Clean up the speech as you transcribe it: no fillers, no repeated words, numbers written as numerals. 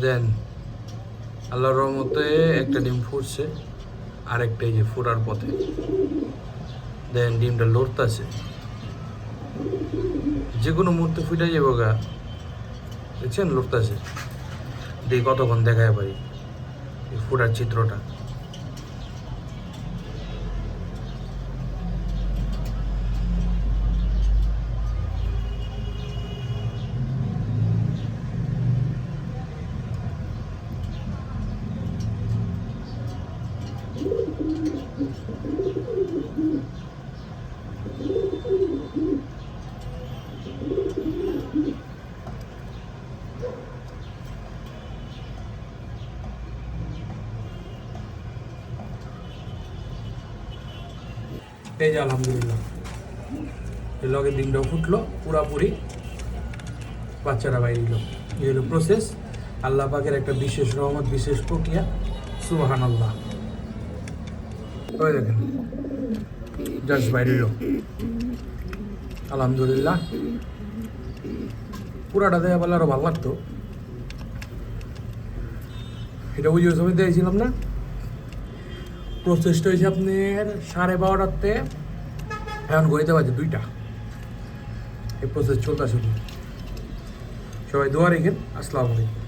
দেন আল্লাহর রহমতে একটা ডিম ফুটছে, আরেকটা এই যে ফুটার পথে। দেন ডিমটা লড়তাছে, যে কোনো মুহূর্তে ফুটে যাবো গা। দেখছেন লড়তাছে, দেখি কতক্ষণ দেখায় পারি এই ফুটার চিত্রটা। এই যে আলহামদুলিল্লাহ এর লগে ডিমটাও ফুটলো পুরাপুরি, বাচ্চারা বাইরে দিল। এই হলো প্রসেস। আল্লাহ পাকের একটা বিশেষ রহমত, বিশেষ প্রক্রিয়া। সুবহানাল্লাহ। ওই দেখেন জাস্ট বাইরে দিল, আলহামদুলিল্লাহ। পুরাটা দেওয়া বলে আরও ভালো লাগতো। এটা ওই সময় দিয়েছিলাম না, প্রসেসটা হয়েছে আপনার 12:30টাতে, এখন গড়িতে বাজে 2টা। এই প্রসেস চলতে শুধু। সবাই দোয়া রেখেন। আসসালামু আলাইকুম।